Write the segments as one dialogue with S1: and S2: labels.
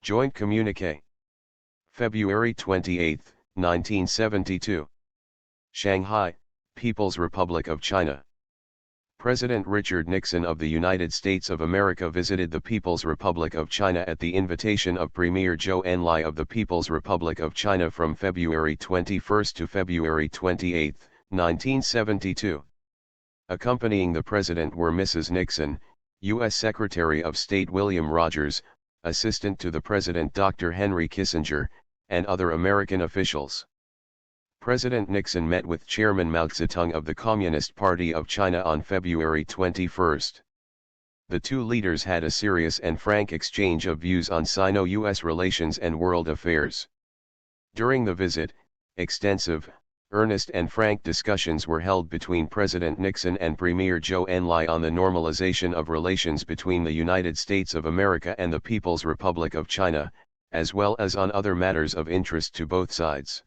S1: Joint Communiqué. February 28, 1972. Shanghai, People's Republic of China. President Richard Nixon of the United States of America visited the People's Republic of China at the invitation of Premier Zhou Enlai of the People's Republic of China from February 21 to February 28, 1972. Accompanying the president were Mrs. Nixon, U.S. Secretary of State William Rogers, Assistant to the President Dr. Henry Kissinger, and other American officials. President Nixon met with Chairman Mao Zedong of the Communist Party of China on February 21. The two leaders had a serious and frank exchange of views on Sino-US relations and world affairs. During the visit, extensive, earnest and frank discussions were held between President Nixon and Premier Zhou Enlai on the normalization of relations between the United States of America and the People's Republic of China, as well as on other matters of interest to both sides.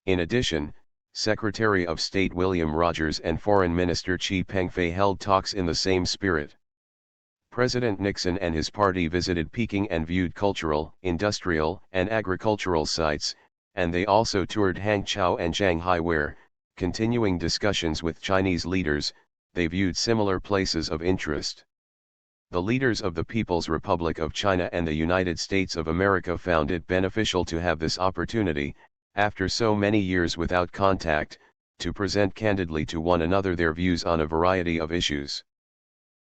S1: In addition, Secretary of State William Rogers and Foreign Minister Xi Pengfei held talks in the same spirit. President Nixon and his party visited Peking and viewed cultural, industrial, and agricultural sites, and they also toured Hangzhou and Shanghai where, continuing discussions with Chinese leaders, they viewed similar places of interest. The leaders of the People's Republic of China and the United States of America found it beneficial to have this opportunity, after so many years without contact, to present candidly to one another their views on a variety of issues.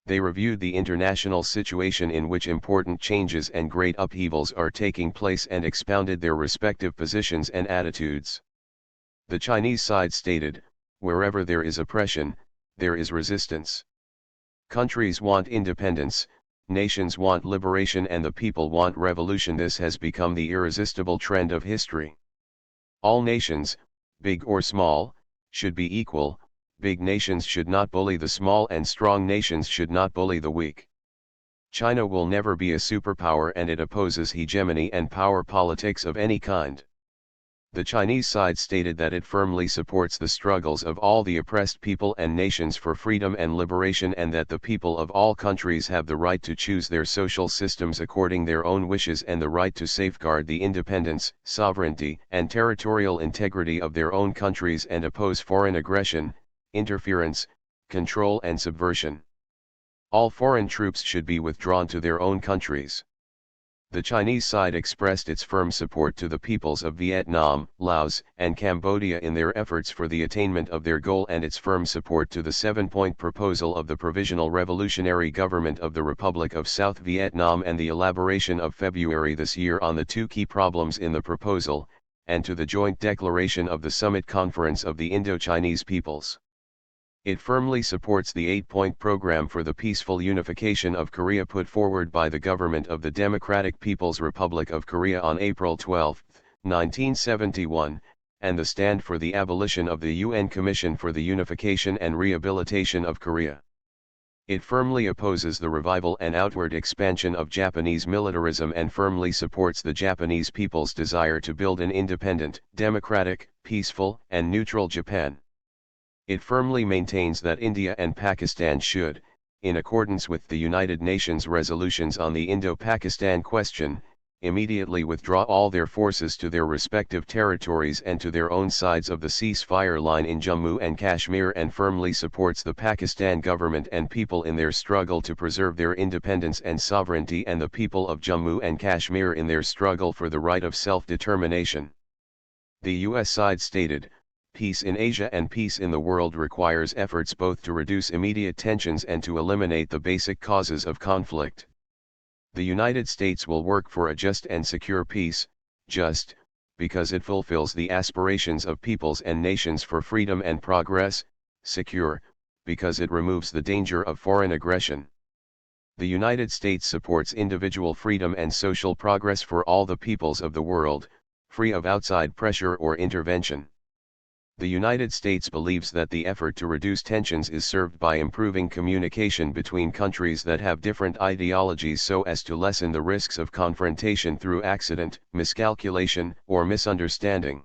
S1: They reviewed the international situation in which important changes and great upheavals are taking place and expounded their respective positions and attitudes. The Chinese side stated, "Wherever there is oppression, there is resistance. Countries want independence, nations want liberation and the people want revolution. This has become the irresistible trend of history. All nations, big or small, should be equal. Big nations should not bully the small and strong nations should not bully the weak. China will never be a superpower and it opposes hegemony and power politics of any kind." The Chinese side stated that it firmly supports the struggles of all the oppressed people and nations for freedom and liberation and that the people of all countries have the right to choose their social systems according their own wishes and the right to safeguard the independence, sovereignty, and territorial integrity of their own countries and oppose foreign aggression, interference, control and subversion. All foreign troops should be withdrawn to their own countries. The Chinese side expressed its firm support to the peoples of Vietnam, Laos, and Cambodia in their efforts for the attainment of their goal and its firm support to the 7-point proposal of the Provisional Revolutionary Government of the Republic of South Vietnam and the elaboration of February this year on the two key problems in the proposal, and to the joint declaration of the Summit Conference of the Indo-Chinese Peoples. It firmly supports the 8-point program for the peaceful unification of Korea put forward by the government of the Democratic People's Republic of Korea on April 12, 1971, and the stand for the abolition of the UN Commission for the Unification and Rehabilitation of Korea. It firmly opposes the revival and outward expansion of Japanese militarism and firmly supports the Japanese people's desire to build an independent, democratic, peaceful, and neutral Japan. It firmly maintains that India and Pakistan should, in accordance with the United Nations resolutions on the Indo-Pakistan question, immediately withdraw all their forces to their respective territories and to their own sides of the ceasefire line in Jammu and Kashmir and firmly supports the Pakistan government and people in their struggle to preserve their independence and sovereignty and the people of Jammu and Kashmir in their struggle for the right of self-determination. The U.S. side stated, "Peace in Asia and peace in the world requires efforts both to reduce immediate tensions and to eliminate the basic causes of conflict. The United States will work for a just and secure peace, just, because it fulfills the aspirations of peoples and nations for freedom and progress, secure, because it removes the danger of foreign aggression. The United States supports individual freedom and social progress for all the peoples of the world, free of outside pressure or intervention. The United States believes that the effort to reduce tensions is served by improving communication between countries that have different ideologies so as to lessen the risks of confrontation through accident, miscalculation, or misunderstanding.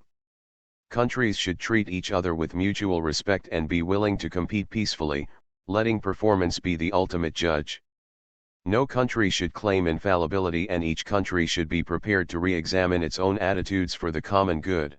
S1: Countries should treat each other with mutual respect and be willing to compete peacefully, letting performance be the ultimate judge. No country should claim infallibility, and each country should be prepared to re-examine its own attitudes for the common good.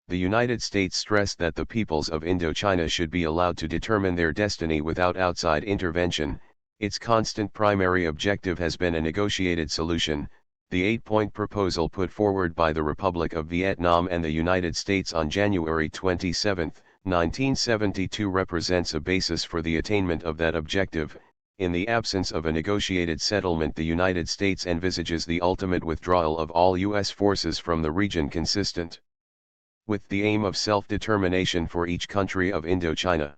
S1: The United States stressed that the peoples of Indochina should be allowed to determine their destiny without outside intervention. Its constant primary objective has been a negotiated solution. The 8-point proposal put forward by the Republic of Vietnam and the United States on January 27, 1972 represents a basis for the attainment of that objective. In the absence of a negotiated settlement, the United States envisages the ultimate withdrawal of all U.S. forces from the region, consistent with the aim of self-determination for each country of Indochina.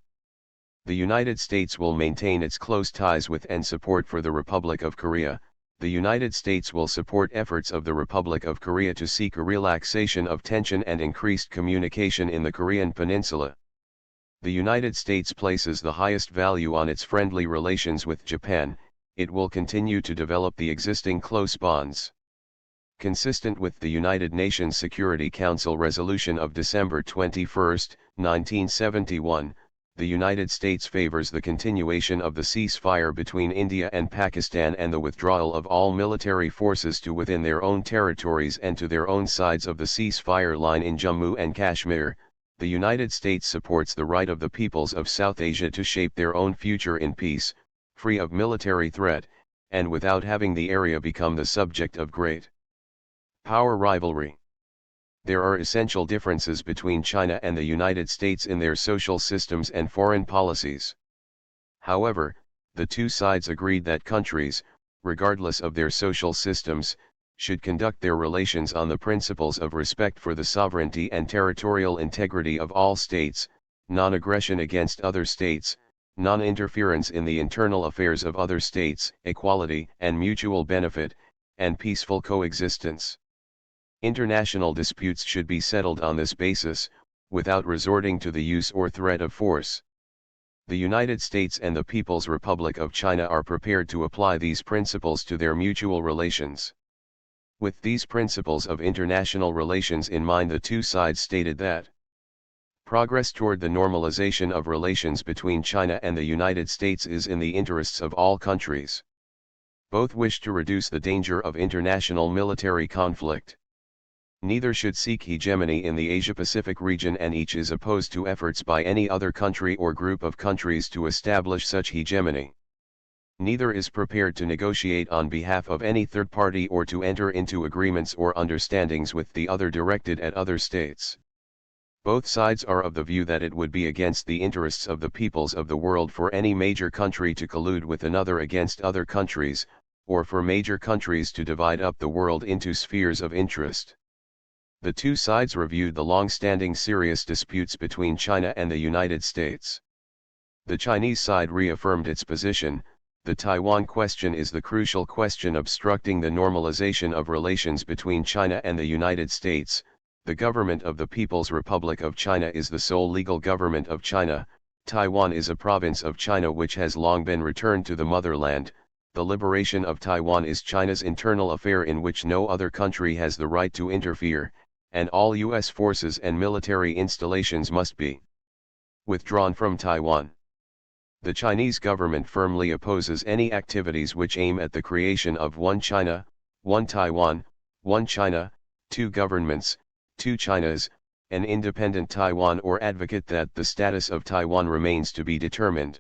S1: The United States will maintain its close ties with and support for the Republic of Korea. The United States will support efforts of the Republic of Korea to seek a relaxation of tension and increased communication in the Korean Peninsula. The United States places the highest value on its friendly relations with Japan. It will continue to develop the existing close bonds. Consistent with the United Nations Security Council resolution of December 21, 1971, the United States favors the continuation of the ceasefire between India and Pakistan and the withdrawal of all military forces to within their own territories and to their own sides of the ceasefire line in Jammu and Kashmir. The United States supports the right of the peoples of South Asia to shape their own future in peace, free of military threat, and without having the area become the subject of great power rivalry. There are essential differences between China and the United States in their social systems and foreign policies. However, the two sides agreed that countries, regardless of their social systems, should conduct their relations on the principles of respect for the sovereignty and territorial integrity of all states, non-aggression against other states, non-interference in the internal affairs of other states, equality and mutual benefit, and peaceful coexistence. International disputes should be settled on this basis, without resorting to the use or threat of force. The United States and the People's Republic of China are prepared to apply these principles to their mutual relations. With these principles of international relations in mind, the two sides stated that progress toward the normalization of relations between China and the United States is in the interests of all countries. Both wish to reduce the danger of international military conflict. Neither should seek hegemony in the Asia-Pacific region, and each is opposed to efforts by any other country or group of countries to establish such hegemony. Neither is prepared to negotiate on behalf of any third party or to enter into agreements or understandings with the other directed at other states. Both sides are of the view that it would be against the interests of the peoples of the world for any major country to collude with another against other countries, or for major countries to divide up the world into spheres of interest. The two sides reviewed the long-standing serious disputes between China and the United States. The Chinese side reaffirmed its position: the Taiwan question is the crucial question obstructing the normalization of relations between China and the United States. The government of the People's Republic of China is the sole legal government of China. Taiwan is a province of China which has long been returned to the motherland. The liberation of Taiwan is China's internal affair in which no other country has the right to interfere, and all U.S. forces and military installations must be withdrawn from Taiwan. The Chinese government firmly opposes any activities which aim at the creation of one China, one Taiwan, one China, two governments, two Chinas, an independent Taiwan, or advocate that the status of Taiwan remains to be determined.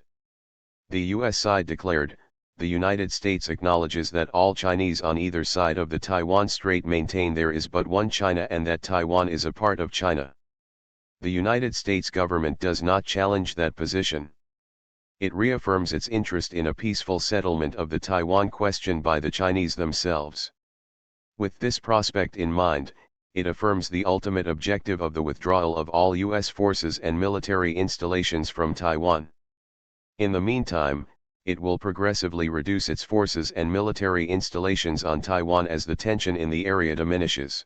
S1: The U.S. side declared, the United States acknowledges that all Chinese on either side of the Taiwan Strait maintain there is but one China and that Taiwan is a part of China. The United States government does not challenge that position. It reaffirms its interest in a peaceful settlement of the Taiwan question by the Chinese themselves. With this prospect in mind, it affirms the ultimate objective of the withdrawal of all U.S. forces and military installations from Taiwan. In the meantime, it will progressively reduce its forces and military installations on Taiwan as the tension in the area diminishes.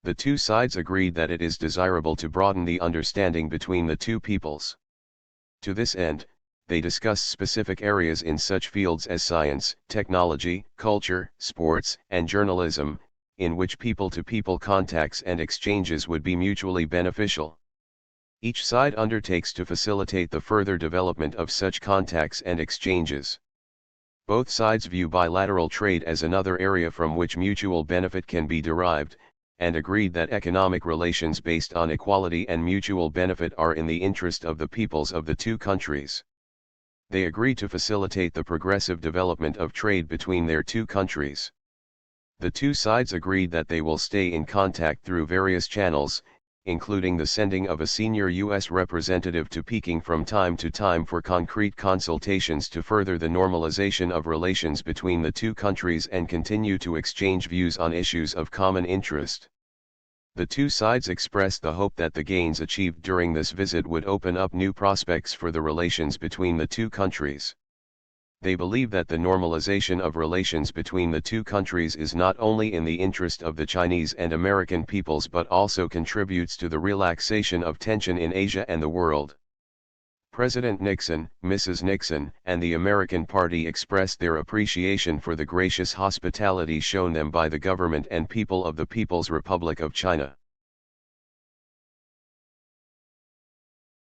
S1: The two sides agreed that it is desirable to broaden the understanding between the two peoples. To this end, they discussed specific areas in such fields as science, technology, culture, sports, and journalism, in which people-to-people contacts and exchanges would be mutually beneficial. Each side undertakes to facilitate the further development of such contacts and exchanges. Both sides view bilateral trade as another area from which mutual benefit can be derived, and agreed that economic relations based on equality and mutual benefit are in the interest of the peoples of the two countries. They agree to facilitate the progressive development of trade between their two countries. The two sides agreed that they will stay in contact through various channels, including the sending of a senior U.S. representative to Peking from time to time for concrete consultations to further the normalization of relations between the two countries and continue to exchange views on issues of common interest. The two sides expressed the hope that the gains achieved during this visit would open up new prospects for the relations between the two countries. They believe that the normalization of relations between the two countries is not only in the interest of the Chinese and American peoples but also contributes to the relaxation of tension in Asia and the world. President Nixon, Mrs. Nixon, and the American Party expressed their appreciation for the gracious hospitality shown them by the government and people of the People's Republic of China.